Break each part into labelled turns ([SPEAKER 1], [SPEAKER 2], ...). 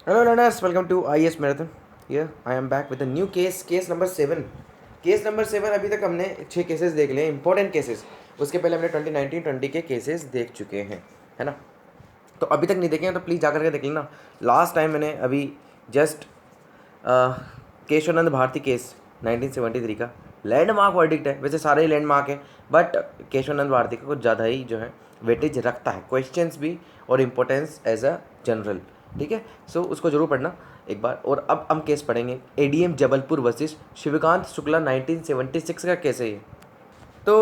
[SPEAKER 1] Hello learners, welcome to IES Marathon. Here I am back with a new case number 7. Case number 7 अभी तक हमने 6 cases देख लिए, important cases. उसके पहले हमने 2019-20 के केसेस देख चुके हैं, है ना. तो अभी तक नहीं देखे हैं तो प्लीज़ जा करके देख लेना. लास्ट टाइम मैंने अभी जस्ट केशवानंद भारती केस 1973 का लैंडमार्क वर्डिक्ट है. वैसे सारे ही लैंडमार्क है, बट केशवानंद भारती का कुछ ज़्यादा ही जो है वेटेज रखता है, क्वेश्चंस भी और इम्पोर्टेंस एज अ जनरल. ठीक है, सो उसको जरूर पढ़ना एक बार. और अब हम केस पढ़ेंगे एडीएम जबलपुर वर्सेस शिवकांत शुक्ला 1976 का केस है ये. तो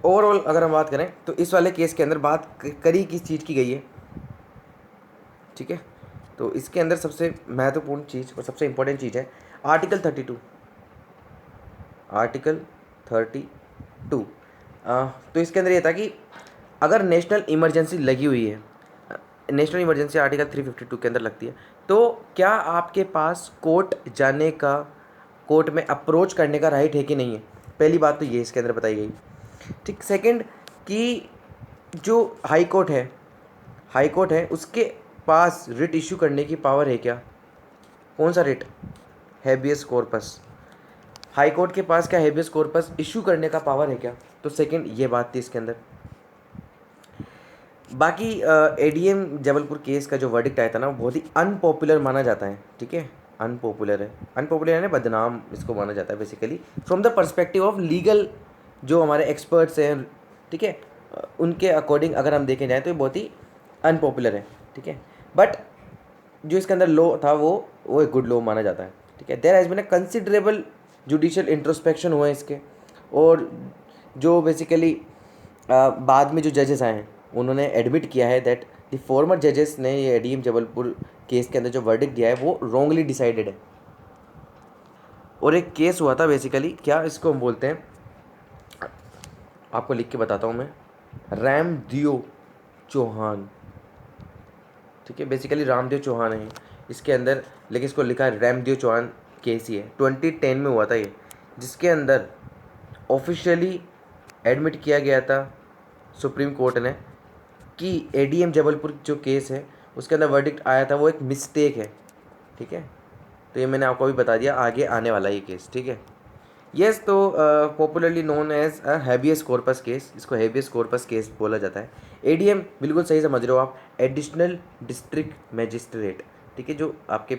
[SPEAKER 1] ओवरऑल अगर हम बात करें तो इस वाले केस के अंदर बात करी किस चीज़ की गई है. ठीक है, तो इसके अंदर सबसे महत्वपूर्ण चीज़ और सबसे इम्पोर्टेंट चीज़ है आर्टिकल 32. आर्टिकल 32 तो इसके अंदर ये था कि अगर नेशनल इमरजेंसी लगी हुई है, नेशनल इमरजेंसी आर्टिकल 352 के अंदर लगती है, तो क्या आपके पास कोर्ट जाने का, कोर्ट में अप्रोच करने का राइट है कि नहीं है. पहली बात तो ये इसके अंदर बताई गई. ठीक. सेकंड कि जो हाई कोर्ट है उसके पास रिट इशू करने की पावर है क्या. कौन सा writ? Habeas corpus. High court के पास क्या हैबियस कॉर्पस इशू करने का पावर है क्या. तो सेकंड ये बात थी इसके अंदर. बाकी एडीएम जबलपुर केस का जो वर्डिक्ट आया था ना, वो बहुत ही अनपॉपुलर माना जाता है. ठीक है, अनपॉपुलर है. अनपॉपुलर है, बदनाम इसको माना जाता है basically from the perspective of legal. जो हमारे एक्सपर्ट्स हैं, ठीक है, उनके अकॉर्डिंग अगर हम देखें जाए तो ये बहुत ही अनपॉपुलर है. ठीक है, बट जो इसके अंदर लॉ था वो एक गुड लॉ माना जाता है. ठीक है, there has been a considerable judicial introspection हुआ है इसके. और जो बेसिकली बाद में जो जजेस आए हैं उन्होंने एडमिट किया है दैट द फॉर्मर जजेस ने ये एडीएम जबलपुर केस के अंदर जो वर्डिक्ट दिया है वो रॉन्गली डिसाइडेड है. और एक केस हुआ था बेसिकली, क्या इसको हम बोलते हैं, आपको लिख के बताता हूँ मैं, रामदेव चौहान. ठीक है, बेसिकली रामदेव चौहान है इसके अंदर, लेकिन इसको लिखा है रामदेव चौहान केस ही है. 2010 में हुआ था ये, जिसके अंदर ऑफिशियली एडमिट किया गया था सुप्रीम कोर्ट ने कि एडीएम जबलपुर जो केस है उसके अंदर वर्डिक्ट आया था वो एक मिस्टेक है. ठीक है, तो ये मैंने आपको अभी बता दिया, आगे आने वाला ये केस. ठीक है, यस. तो popularly known as a habeas corpus case, इसको हैबियस कॉर्पस केस बोला जाता है. एडीएम बिल्कुल सही समझ रहे हो आप, एडिशनल डिस्ट्रिक्ट मजिस्ट्रेट. ठीक है, जो आपके,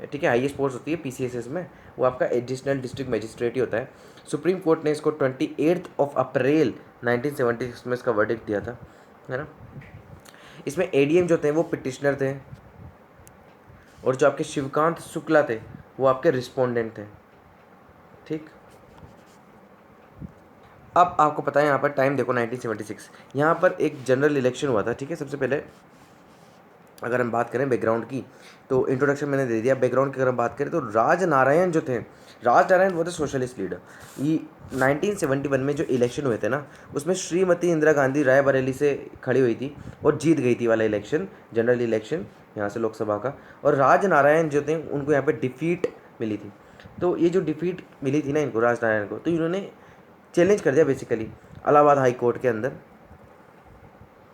[SPEAKER 1] ठीक है, हाईएस्ट पोस्ट होती है पीसीएसएस में, वो आपका एडिशनल डिस्ट्रिक्ट मजिस्ट्रेट ही होता है. सुप्रीम कोर्ट ने इसको 28 अप्रैल 1976 में इसका वर्डिक्ट दिया था, है ना. इसमें एडीएम जो थे वो पिटिशनर थे और जो आपके शिवकांत शुक्ला थे वो आपके रिस्पोंडेंट थे. ठीक, अब आपको पता है यहाँ पर टाइम देखो 1976, यहाँ पर एक जनरल इलेक्शन हुआ था. ठीक है, सबसे पहले अगर हम बात करें बैकग्राउंड की, तो इंट्रोडक्शन मैंने दे दिया. बैकग्राउंड की अगर हम बात करें तो राजनारायण जो थे, राजनारायण वो थे सोशलिस्ट लीडर. ये 1971 में जो इलेक्शन हुए थे ना, उसमें श्रीमती इंदिरा गांधी रायबरेली से खड़ी हुई थी और जीत गई थी वाला इलेक्शन, जनरल इलेक्शन यहाँ से लोकसभा का. और राजनारायण जो थे उनको यहाँ पर डिफीट मिली थी. तो ये जो डिफीट मिली थी ना इनको, राजनारायण को, तो इन्होंने चैलेंज कर दिया बेसिकली इलाहाबाद हाई कोर्ट के अंदर.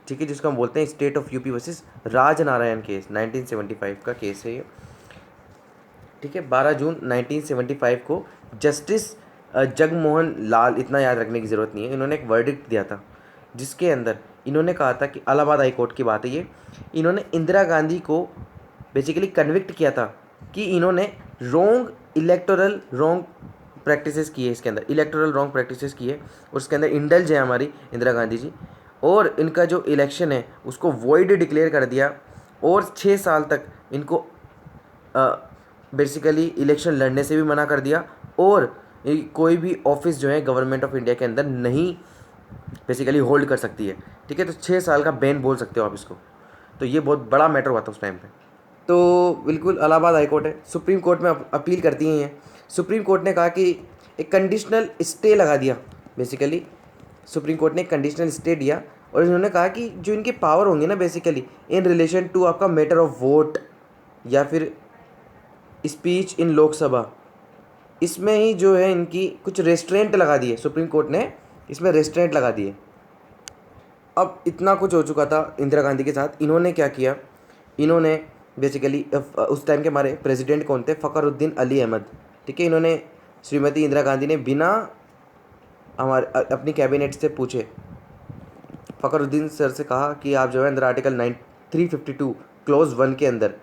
[SPEAKER 1] ठीक है, जिसको हम बोलते हैं state of UP versus Rajnarayan case, 1975 का केस है ये. ठीक है, 12 जून 1975 को जस्टिस जगमोहन लाल, इतना याद रखने की ज़रूरत नहीं है, इन्होंने एक वर्डिक्ट दिया था जिसके अंदर इन्होंने कहा था कि इलाहाबाद हाई कोर्ट की बात है ये, इन्होंने इंदिरा गांधी को बेसिकली कन्विक्ट किया था कि इन्होंने रॉन्ग प्रैक्टिसेस की है. इसके अंदर इलेक्टोरल रॉन्ग प्रैक्टिसेस की है और उसके अंदर इंडल्ज है हमारी इंदिरा गांधी जी. और इनका जो इलेक्शन है उसको वॉइड डिक्लेयर कर दिया और 6 साल तक इनको बेसिकली इलेक्शन लड़ने से भी मना कर दिया. और कोई भी ऑफिस जो है गवर्नमेंट ऑफ इंडिया के अंदर नहीं बेसिकली होल्ड कर सकती है. ठीक है, तो 6 साल का बैन बोल सकते हो आप इसको. तो ये बहुत बड़ा मैटर हुआ था उस टाइम पे. तो बिल्कुल इलाहाबाद हाई कोर्ट है, सुप्रीम कोर्ट में अपील करती हैं ये. सुप्रीम कोर्ट ने कहा कि एक कंडीशनल स्टे लगा दिया. बेसिकली सुप्रीम कोर्ट ने एक कंडीशनल स्टे दिया और इन्होंने कहा कि जो इनके पावर होंगे ना बेसिकली इन रिलेशन टू आपका मैटर ऑफ वोट या फिर स्पीच इन लोकसभा, इसमें ही जो है इनकी कुछ रेस्ट्रेंट लगा दिए. सुप्रीम कोर्ट ने इसमें रेस्ट्रेंट लगा दिए. अब इतना कुछ हो चुका था इंदिरा गांधी के साथ, इन्होंने क्या किया, इन्होंने बेसिकली उस टाइम के हमारे प्रेसिडेंट कौन थे, फ़खरुद्दीन अली अहमद, ठीक है। इन्होंने श्रीमती इंदिरा गांधी ने बिना हमारे अपनी कैबिनेट से पूछे फ़खरुद्दीन सर से कहा कि आप जो है अंदर आर्टिकल 352 क्लोज 1 के अंदर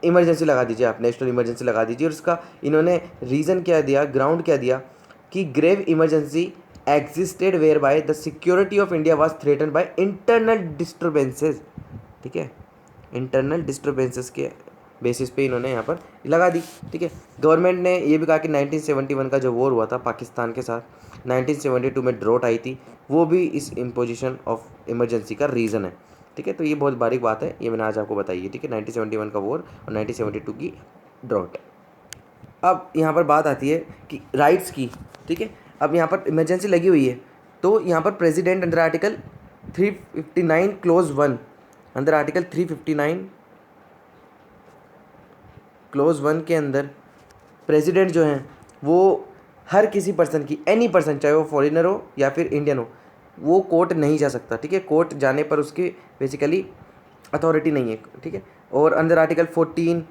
[SPEAKER 1] इमरजेंसी लगा दीजिए, आप नेशनल इमरजेंसी लगा दीजिए। और उसका इन्होंने रीज़न क्या दिया, ग्राउंड क्या दिया कि grave emergency existed whereby the security of India was threaten by internal disturbances, ठीक है। इंटरनल डिस्टर्बेंसेस के बेसिस पे इन्होंने यहाँ पर लगा दी, ठीक है। गवर्नमेंट ने ये भी कहा कि 1971 का जो वॉर हुआ था पाकिस्तान के साथ, 1972 में ड्रॉट आई थी, वो भी इस इम्पोजिशन ऑफ इमरजेंसी का रीज़न है, ठीक है। तो ये बहुत बारीक बात है, ये मैंने आज आपको बताई है, ठीक है। 1971 का वॉर और 1972 की ड्रॉट। अब यहाँ पर बात आती है कि राइट्स की, ठीक है। अब यहाँ पर इमरजेंसी लगी हुई है, तो यहाँ पर प्रेसिडेंट अंडर आर्टिकल 359 क्लोज 1, अंदर आर्टिकल 359 क्लोज 1 के अंदर प्रेसिडेंट जो हैं वो हर किसी पर्सन की, एनी पर्सन, चाहे वो फॉरेनर हो या फिर इंडियन हो, वो कोर्ट नहीं जा सकता, ठीक है। कोर्ट जाने पर उसकी बेसिकली अथॉरिटी नहीं है, ठीक है। और अंदर आर्टिकल 14,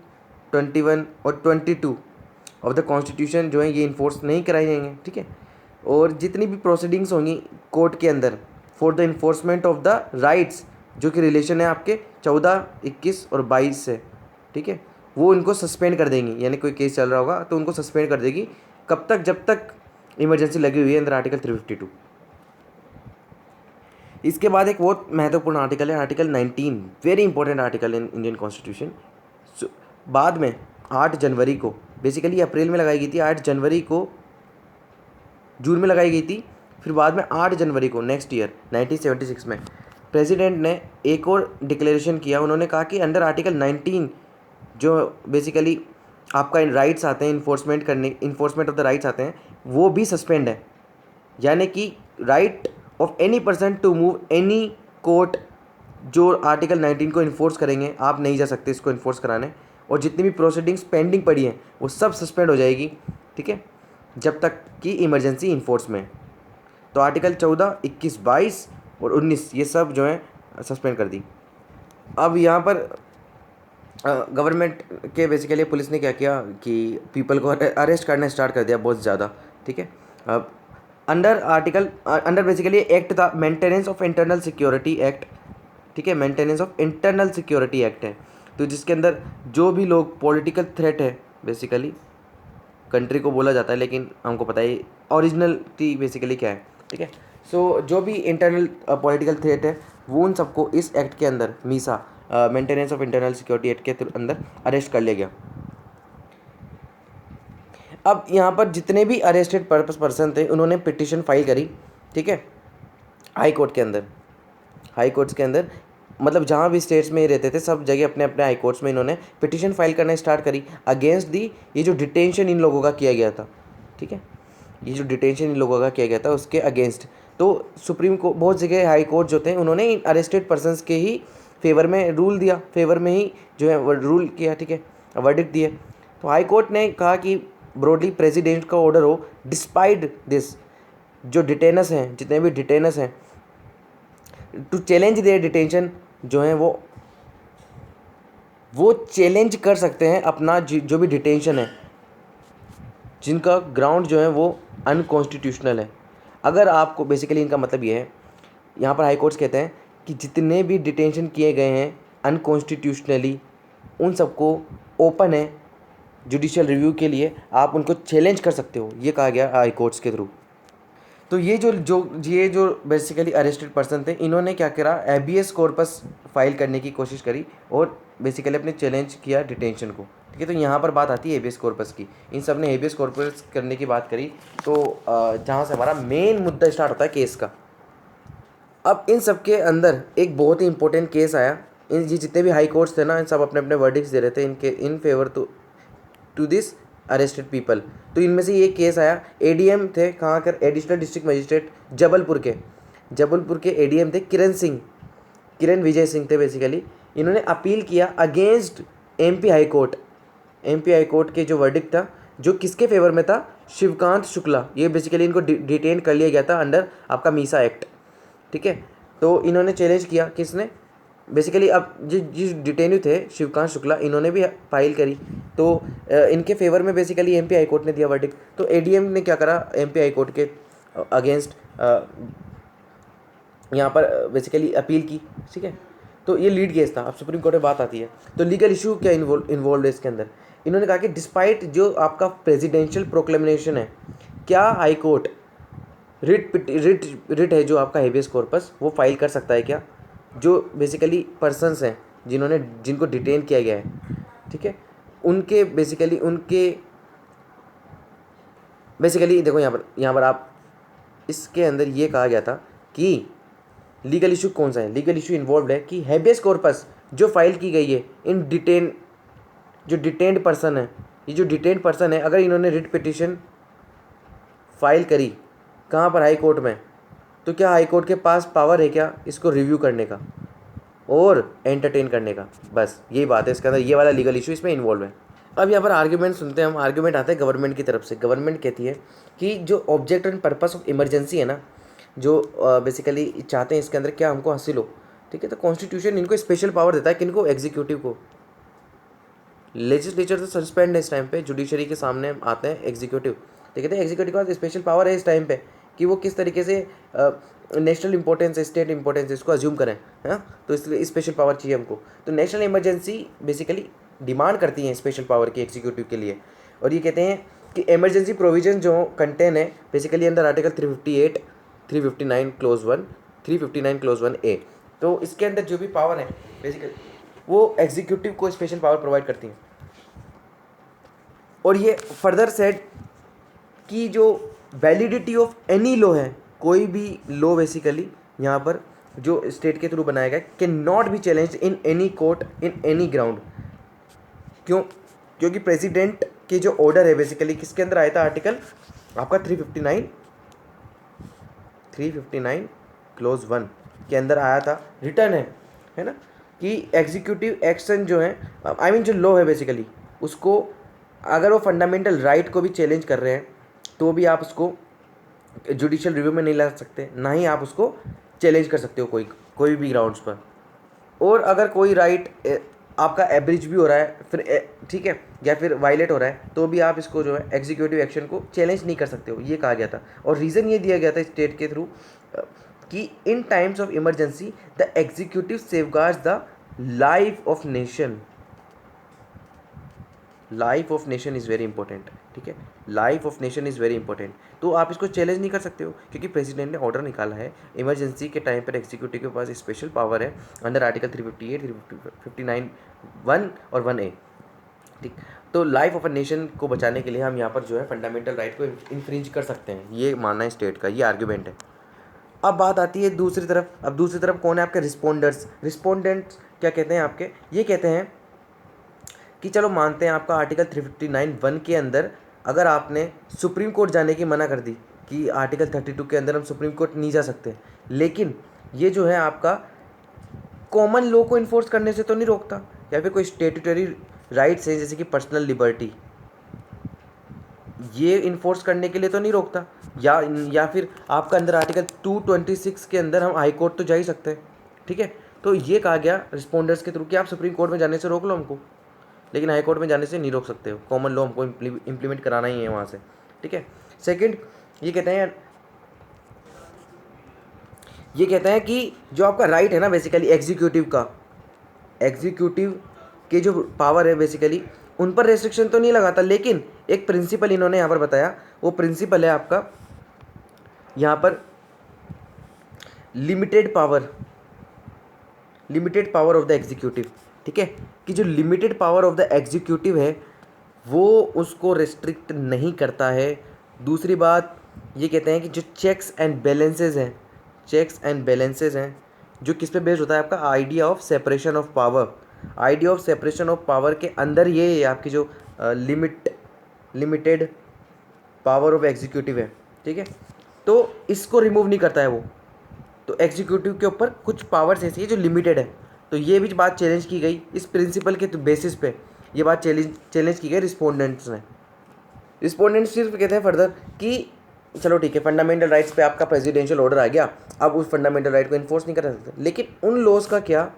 [SPEAKER 1] 21 और 22 ऑफ द कॉन्स्टिट्यूशन जो है ये इन्फोर्स नहीं कराए जाएंगे, ठीक है। और जितनी भी प्रोसीडिंग्स होंगी कोर्ट के अंदर for the enforcement of the rights, जो कि रिलेशन है आपके 14, 21 और 22 से, ठीक है, वो इनको सस्पेंड कर देंगी। यानी कोई केस चल रहा होगा तो उनको सस्पेंड कर देगी, कब तक, जब तक इमरजेंसी लगी हुई है अंदर आर्टिकल 352। इसके बाद एक बहुत महत्वपूर्ण आर्टिकल है article 19, very important article in Indian constitution. बाद में 8 जनवरी को, बेसिकली अप्रैल में लगाई गई थी, 8 जनवरी को, जून में लगाई गई थी, फिर बाद में 8 जनवरी को नेक्स्ट ईयर 1976 में प्रेसिडेंट ने एक और डिक्लेरेशन किया। उन्होंने कहा कि अंडर आर्टिकल 19 जो बेसिकली आपका राइट्स आते हैं इन्फोर्समेंट करने, इन्फोर्समेंट ऑफ द राइट्स आते हैं, वो भी सस्पेंड है। यानी कि right of any person to move any court, जो आर्टिकल 19 को इन्फोर्स करेंगे, आप नहीं जा सकते इसको इन्फोर्स कराने। और जितनी भी प्रोसीडिंग्स पेंडिंग पड़ी हैं वो सब सस्पेंड हो जाएगी, ठीक है, जब तक कि इमरजेंसी इन्फोर्स में। तो आर्टिकल 14, 21, 22 और 19 ये सब जो है सस्पेंड कर दी। अब यहाँ पर गवर्नमेंट के बेसिकली पुलिस ने क्या किया कि पीपल को अरेस्ट करना स्टार्ट कर दिया बहुत ज़्यादा, ठीक है। अब अंडर बेसिकली एक्ट था maintenance of internal security act, ठीक है, maintenance of internal security act है। तो जिसके अंदर जो भी लोग पॉलिटिकल थ्रेट है, बेसिकली कंट्री को बोला जाता है, लेकिन हमको पता है ओरिजिनलिटी बेसिकली क्या है, ठीक है। सो जो भी इंटरनल पॉलिटिकल थ्रेट है वो उन सबको इस एक्ट के अंदर, Misa maintenance of internal security act के अंदर अरेस्ट कर लिया गया। अब यहाँ पर जितने भी अरेस्टेड पर्सन थे उन्होंने पिटिशन फाइल करी, ठीक है, हाई कोर्ट के अंदर। हाई कोर्ट्स के अंदर मतलब जहाँ भी स्टेट्स में रहते थे सब जगह अपने अपने हाई कोर्ट्स में इन्होंने पिटिशन फाइल करना स्टार्ट करी अगेंस्ट दी ये जो डिटेंशन इन लोगों का किया गया था, ठीक है, ये जो डिटेंशन इन लोगों का किया गया था उसके अगेंस्ट। तो सुप्रीम कोर्ट, बहुत जगह हाई कोर्ट जो थे उन्होंने इन अरेस्टेड पर्सनस के ही फेवर में रूल दिया, फेवर में ही जो है रूल किया, ठीक है, वर्डिक्ट दिए। तो हाई कोर्ट ने कहा कि ब्रॉडली प्रेसिडेंट का ऑर्डर हो, डिस्पाइट दिस, जो डिटेनर्स हैं, जितने भी डिटेनर्स हैं, टू चैलेंज देयर डिटेंशन, जो है वो चैलेंज कर सकते हैं अपना जो भी डिटेंशन है, जिनका ग्राउंड जो है वो अनकॉन्स्टिट्यूशनल है। अगर आपको बेसिकली इनका मतलब ये है, यहाँ पर हाई कोर्ट्स कहते हैं कि जितने भी डिटेंशन किए गए हैं अनकॉन्स्टिट्यूशनली, उन सबको ओपन है जुडिशियल रिव्यू के लिए, आप उनको चैलेंज कर सकते हो, ये कहा गया हाई कोर्ट्स के थ्रू। तो ये जो बेसिकली अरेस्टेड पर्सन थे इन्होंने क्या करा, हैबियस कॉर्पस फाइल करने की कोशिश करी और बेसिकली अपने चैलेंज किया डिटेंशन को, ठीक है। तो यहाँ पर बात आती है हेबियस कॉर्पस की, इन सब ने हेबियस कॉर्पस करने की बात करी। तो जहाँ से हमारा मेन मुद्दा स्टार्ट होता है केस का। अब इन सब के अंदर एक बहुत ही इंपॉर्टेंट केस आया, इन जितने भी हाई कोर्ट्स थे ना, इन सब अपने अपने वर्डिक्ट्स दे रहे थे इनके in favour to this arrested people. तो इनमें से ये केस आया, एडीएम थे कहाँ कर, एडिशनल डिस्ट्रिक्ट मजिस्ट्रेट जबलपुर के एडीएम थे किरण विजय सिंह थे बेसिकली। इन्होंने अपील किया अगेंस्ट एमपी हाई कोर्ट के जो वर्डिक्ट था, जो किसके फेवर में था, शिवकांत शुक्ला। ये बेसिकली इनको डिटेन कर लिया गया था अंडर आपका मीसा एक्ट, ठीक है। तो इन्होंने चैलेंज किया, किसने, बेसिकली अब जिस डिटेन्यू थे शिवकांत शुक्ला, इन्होंने भी फाइल करी, तो इनके फेवर में बेसिकली एमपी हाई कोर्ट ने दिया वर्डिक्ट। तो एडीएम ने क्या करा, एमपी हाई कोर्ट के अगेंस्ट यहाँ पर बेसिकली अपील की, ठीक है। तो ये लीड केस था। अब सुप्रीम कोर्ट में बात आती है, तो लीगल इशू क्या इन्वॉल्व है इसके अंदर। इन्होंने कहा कि डिस्पाइट जो आपका प्रेसिडेंशियल प्रोक्लेमिनेशन है, क्या हाई कोर्ट रिट है जो आपका हेबियस कॉर्पस वो फाइल कर सकता है क्या, जो बेसिकली पर्सन्स हैं जिनको डिटेन किया गया है, ठीक है, उनके बेसिकली देखो यहाँ पर आप इसके अंदर ये कहा गया था कि लीगल इशू कौन सा है। लीगल इशू इन्वॉल्व है कि हेबियस कॉर्पस जो फाइल की गई है इन जो डिटेन्ड पर्सन है, ये जो डिटेन्ड पर्सन है, अगर इन्होंने रिट पिटिशन फाइल करी कहाँ पर, हाई कोर्ट में, तो क्या हाई कोर्ट के पास पावर है क्या इसको रिव्यू करने का और एंटरटेन करने का। बस यही बात है इसके अंदर, ये वाला लीगल इशू इसमें इन्वॉल्व है। अब यहाँ पर आर्ग्यूमेंट सुनते हैं हम। आर्ग्यूमेंट आता है गवर्नमेंट की तरफ से। गवर्नमेंट कहती है कि जो object and purpose of emergency है ना, जो बेसिकली चाहते हैं इसके अंदर क्या हमको हासिल हो, ठीक है। तो कॉन्स्टिट्यूशन इनको स्पेशल पावर देता है, किनको, एग्जीक्यूटिव को। लेजिस्लेचर तो सस्पेंड है इस टाइम पे, जुडिशरी के सामने आते हैं एग्जीक्यूटिव, ठीक है। तो एग्जीक्यूटिव के पास स्पेशल पावर है इस टाइम पे कि वो किस तरीके से नेशनल इंपॉर्टेंस, स्टेट इंपॉर्टेंस इसको अज्यूम करें, है ना। तो इसलिए स्पेशल पावर चाहिए हमको। तो नेशनल इमरजेंसी बेसिकली डिमांड करती हैं स्पेशल पावर की एग्जीक्यूटिव के लिए। और ये कहते हैं कि इमरजेंसी प्रोविजन जो कंटेन है basically under article 358, 359 close 1, 359 close 1A। तो इसके अंदर जो भी पावर है बेसिकली वो एग्जीक्यूटिव को स्पेशल पावर प्रोवाइड करती हैं। और ये फर्दर सेड कि जो वैलिडिटी ऑफ एनी लॉ है, कोई भी लॉ बेसिकली यहाँ पर जो स्टेट के थ्रू बनाया गया, can not be challenge in any court in any ground. क्यों? क्योंकि प्रेसिडेंट के जो ऑर्डर है बेसिकली किसके अंदर आया था, आर्टिकल आपका 359 क्लोज 1 के अंदर आया था, रिटर्न है ना, कि एग्जीक्यूटिव एक्शन जो है, आई मीन जो लॉ है बेसिकली उसको, अगर वो फंडामेंटल राइट को भी चैलेंज कर रहे हैं तो भी आप उसको जुडिशियल रिव्यू में नहीं ला सकते, ना ही आप उसको चैलेंज कर सकते हो कोई भी ग्राउंड्स पर। और अगर कोई राइट आपका एब्रिज भी हो रहा है फिर ठीक है, या फिर वायलेट हो रहा है, तो भी आप इसको जो है एग्जीक्यूटिव एक्शन को चैलेंज नहीं कर सकते हो, ये कहा गया था। और रीज़न ये दिया गया था स्टेट के थ्रू कि in times of emergency the executive safeguards the life of nation. Life of nation is very important, ठीक है, life of nation is very important. तो आप इसको चैलेंज नहीं कर सकते हो क्योंकि प्रेसिडेंट ने ऑर्डर निकाला है। इमरजेंसी के टाइम पर एग्जीक्यूटिव के पास स्पेशल पावर है अंडर आर्टिकल 358, 359 1 और 1A, ठीक। तो लाइफ ऑफ अ नेशन को बचाने के लिए हम यहाँ पर जो है फंडामेंटल राइट को इन्फ्रिंज कर सकते हैं, ये मानना है स्टेट का, ये आर्ग्यूमेंट है। अब बात आती है दूसरी तरफ। अब दूसरी तरफ कौन है आपके, रिस्पोंडेंट्स क्या कहते हैं आपके, ये कहते हैं कि चलो मानते हैं आपका आर्टिकल 359(1) के अंदर अगर आपने सुप्रीम कोर्ट जाने की मना कर दी कि आर्टिकल 32 के अंदर हम सुप्रीम कोर्ट नहीं जा सकते, लेकिन ये जो है आपका कॉमन लॉ को इन्फोर्स करने से तो नहीं रोकता, या फिर कोई स्टेट्यूटरी राइट्स हैं जैसे कि पर्सनल लिबर्टी, ये इन्फोर्स करने के लिए तो नहीं रोकता, या फिर आपका अंदर आर्टिकल 226 के अंदर हम हाई कोर्ट तो जा ही सकते हैं, ठीक है। तो ये कहा गया रिस्पोंडर्स के थ्रू कि आप सुप्रीम कोर्ट में जाने से रोक लो हमको, लेकिन हाई कोर्ट में जाने से नहीं रोक सकते हो, कॉमन लॉ हमको इम्प्लीमेंट कराना ही है वहाँ से, ठीक है। सेकंड ये कहते हैं कि जो आपका राइट है ना बेसिकली एग्जीक्यूटिव के जो पावर है बेसिकली उन पर रेस्ट्रिक्शन तो नहीं लगाता, लेकिन एक प्रिंसिपल इन्होंने यहाँ पर बताया, वो प्रिंसिपल है आपका यहाँ पर limited power of the executive, ठीक है, कि जो limited power of the executive है वो उसको रेस्ट्रिक्ट नहीं करता है। दूसरी बात ये कहते हैं कि जो चेक्स एंड बैलेंसेज हैं जो किस पे बेस्ड होता है, आपका idea of separation of power के अंदर ये आपकी जो लिमिटेड पावर ऑफ एग्जीक्यूटिव है, ठीक है, तो इसको रिमूव नहीं करता है वो। तो एग्जीक्यूटिव के ऊपर कुछ पावर्स ऐसी है जो लिमिटेड है, तो ये भी बात चैलेंज की गई इस प्रिंसिपल के बेसिस पे, ये बात चैलेंज की गई रिस्पोंडेंट्स ने। रिस्पोंडेंट्स सिर्फ कहते हैं फर्दर कि चलो ठीक है, फंडामेंटल राइट्स पे आपका प्रेसिडेंशियल ऑर्डर आ गया, अब उस फंडामेंटल राइट को इन्फोर्स नहीं कर सकते, लेकिन उन लॉज का क्या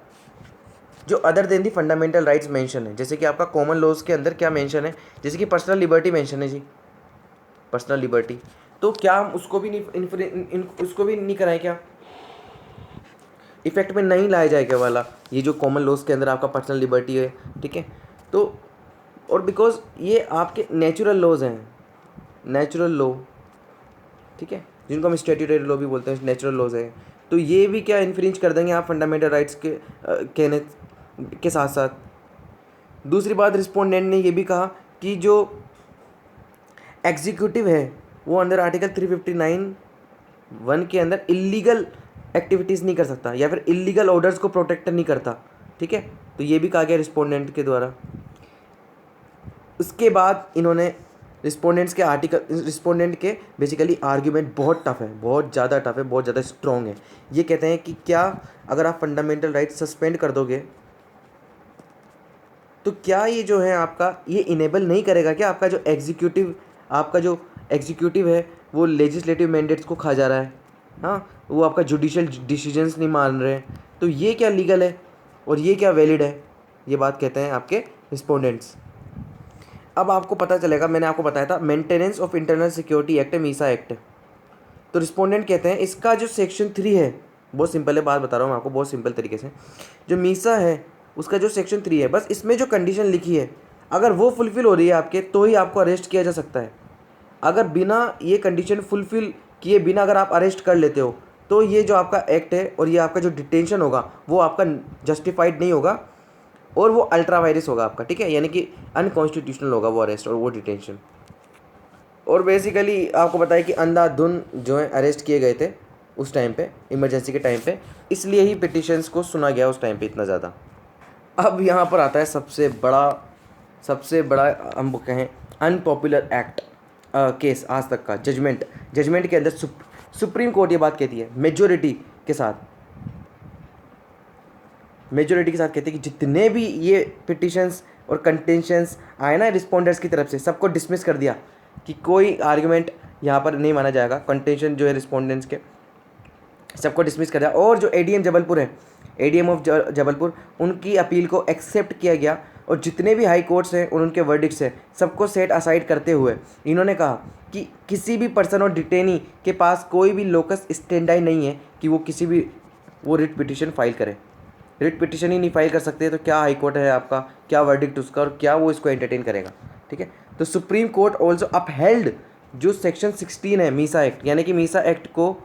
[SPEAKER 1] जो अदर देन दी फंडामेंटल राइट्स मेंशन है, जैसे कि आपका कॉमन लॉज के अंदर क्या मेंशन है, जैसे कि पर्सनल लिबर्टी मेंशन है जी, पर्सनल लिबर्टी, तो क्या हम उसको भी नहीं उसको भी नहीं कराएं क्या, इफेक्ट में नहीं लाया जाएगा वाला ये जो कॉमन लॉज के अंदर आपका पर्सनल लिबर्टी है, ठीक है। तो और बिकॉज ये आपके नेचुरल लॉज हैं, नेचुरल लॉ, ठीक है, जिनको हम स्टैट्यूटरी लॉ भी बोलते हैं, नेचुरल लॉज है, तो ये भी क्या इन्फ्रिंज कर देंगे आप फंडामेंटल राइट्स के कहने के साथ साथ। दूसरी बात, रिस्पोंडेंट ने ये भी कहा कि जो एग्जीक्यूटिव है वो अंडर आर्टिकल 359(1) के अंदर इलीगल एक्टिविटीज़ नहीं कर सकता या फिर इलीगल ऑर्डर्स को प्रोटेक्ट नहीं करता, ठीक है, तो ये भी कहा गया रिस्पोंडेंट के द्वारा। उसके बाद इन्होंने रिस्पोंडेंट के बेसिकली आर्ग्यूमेंट बहुत टफ है, बहुत ज़्यादा टफ है, बहुत ज़्यादा स्ट्रॉन्ग है। ये कहते हैं कि क्या अगर आप फंडामेंटल राइट सस्पेंड कर दोगे तो क्या ये जो है आपका ये इनेबल नहीं करेगा क्या आपका जो एग्जीक्यूटिव है वो लेजिस्लेटिव मैंडेट्स को खा जा रहा है, हाँ, वो आपका जुडिशियल डिसीजंस नहीं मान रहे हैं, तो ये क्या लीगल है और ये क्या वैलिड है, ये बात कहते हैं आपके रिस्पोंडेंट्स। अब आपको पता चलेगा, मैंने आपको बताया था maintenance of internal security act है, मीसा एक्ट, तो रिस्पोंडेंट कहते हैं इसका जो सेक्शन 3 है, बहुत सिंपल है, बात बता रहा हूँ मैं आपको बहुत सिंपल तरीके से, जो मीसा है उसका जो सेक्शन 3 है, बस इसमें जो कंडीशन लिखी है अगर वो फुलफ़िल हो रही है आपके तो ही आपको अरेस्ट किया जा सकता है। अगर बिना ये कंडीशन फुलफ़िल किए बिना अगर आप अरेस्ट कर लेते हो तो ये जो आपका एक्ट है और ये आपका जो डिटेंशन होगा वो आपका जस्टिफाइड नहीं होगा और वो अल्ट्रा वायरस होगा आपका, ठीक है, यानी कि अनकॉन्स्टिट्यूशनल होगा वो अरेस्ट और वो डिटेंशन। और बेसिकली आपको बताया कि अंधाधुन जो है अरेस्ट किए गए थे उस टाइम पे, इमरजेंसी के टाइम पे, इसलिए ही पिटिशंस को सुना गया उस टाइम पे इतना ज़्यादा। अब यहाँ पर आता है सबसे बड़ा हम कहें अनपॉपुलर एक्ट केस आज तक का, जजमेंट के अंदर सुप्रीम कोर्ट ये बात कहती है मेजोरिटी के साथ कहती है कि जितने भी ये पिटिशंस और कंटेंशंस आए ना रिस्पोंडर्स की तरफ से सबको डिसमिस कर दिया कि कोई आर्गुमेंट यहाँ पर नहीं माना जाएगा, कंटेंशन जो है रिस्पोंडेंट्स के सबको डिसमिस कर दिया। और जो एडीएम जबलपुर है, एडीएम ऑफ जबलपुर, उनकी अपील को एक्सेप्ट किया गया और जितने भी हाई कोर्ट्स हैं और उनके वर्डिक्ट्स हैं सबको सेट असाइड करते हुए इन्होंने कहा कि किसी भी पर्सन और डिटेनी के पास कोई भी लोकस स्टैंडाई नहीं है कि वो किसी भी वो रिट पिटिशन फाइल करे। रिट पिटिशन ही नहीं फाइल कर सकते तो क्या हाई कोर्ट है आपका, क्या वर्डिक्ट उसका और क्या वो इसको एंटरटेन करेगा, ठीक है। तो सुप्रीम कोर्ट ऑल्सो अपहेल्ड जो सेक्शन 16 है मीसा एक्ट, यानी कि मीसा एक्ट को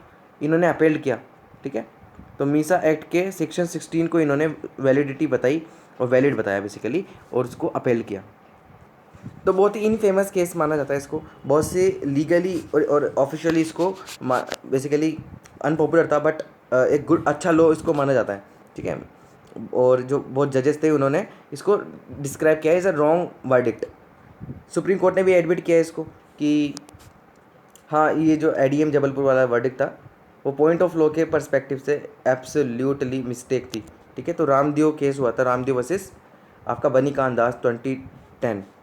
[SPEAKER 1] इन्होंने अपेल्ड किया, ठीक है। तो मीसा एक्ट के सेक्शन 16 को इन्होंने वैलिडिटी बताई और वैलिड बताया बेसिकली और उसको अपेल किया। तो बहुत ही इनफेमस केस माना जाता है इसको, बहुत से लीगली और ऑफिशियली इसको बेसिकली अनपॉपुलर था बट एक गुड अच्छा लॉ इसको माना जाता है, ठीक है। और जो बहुत जजेस थे उन्होंने इसको डिस्क्राइब किया as a wrong verdict. Supreme court ने भी एडमिट किया इसको कि हाँ ये जो एडीएम जबलपुर वाला वर्डिक्ट था वो पॉइंट ऑफ लॉ के पर्सपेक्टिव से एब्सोल्यूटली मिस्टेक थी, ठीक है। तो रामदेव केस हुआ था, रामदेव वर्सेस आपका बनीकांत दास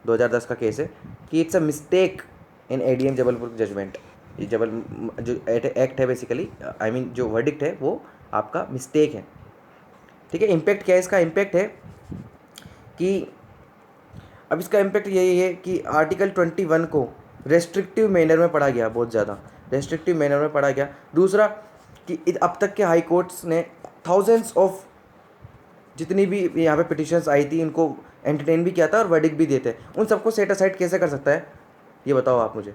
[SPEAKER 1] 2010 का केस है कि it's a mistake in ADM Jabalpur judgment. ये जो एक्ट है बेसिकली आई मीन जो वर्डिक्ट है वो आपका मिस्टेक है, ठीक है। इम्पैक्ट क्या है इसका, इम्पैक्ट है कि अब इसका इम्पैक्ट यही है कि आर्टिकल 21 को रेस्ट्रिक्टिव मैनर में पढ़ा गया, बहुत ज़्यादा रेस्ट्रिक्टिव मैनर में पढ़ा गया। दूसरा कि अब तक के हाई कोर्ट्स ने थाउजेंड्स ऑफ जितनी भी यहाँ पे पिटिशंस आई थी उनको एंटरटेन भी किया था और वर्डिक्ट भी देते, उन सबको सेट असाइड कैसे कर सकता है ये बताओ आप मुझे।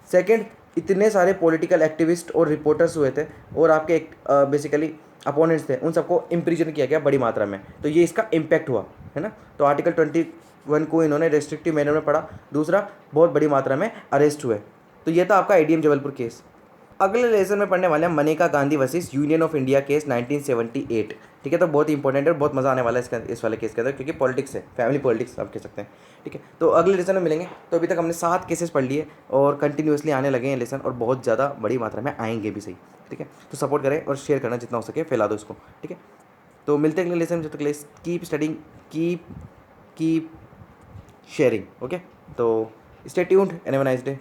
[SPEAKER 1] सेकंड, इतने सारे पॉलिटिकल एक्टिविस्ट और रिपोर्टर्स हुए थे और आपके बेसिकली अपोनेंट्स थे, उन सबको इम्प्रिजन किया गया बड़ी मात्रा में, तो ये इसका इम्पैक्ट हुआ है ना। तो आर्टिकल 21 को इन्होंने रेस्ट्रिक्टिव मैनर में पढ़ा। दूसरा, बहुत बड़ी मात्रा में अरेस्ट हुए। तो ये था आपका एडीएम जबलपुर केस। अगले लेसन में पढ़ने वाले हैं Maneka Gandhi versus union of India case 1978, ठीक है। तो बहुत ही इंपॉर्टेंट है और बहुत मज़ा आने वाला है इस वाले केस के अंदर क्योंकि पॉलिटिक्स है, फैमिली पॉलिटिक्स आप कह सकते हैं, ठीक है। तो अगले लेसन में मिलेंगे। तो अभी तक हमने 7 केसेस पढ़ लिए और कंटिन्यूसली आने लगे हैं लेसन और बहुत ज़्यादा बड़ी मात्रा में आएंगे भी, सही, ठीक है। तो सपोर्ट करें और शेयर करना जितना हो सके, फैला दो इसको, ठीक है। तो मिलते हैं अगले लेसन, जब तक keep studying, keep sharing, okay. तो stay tuned and have a nice day.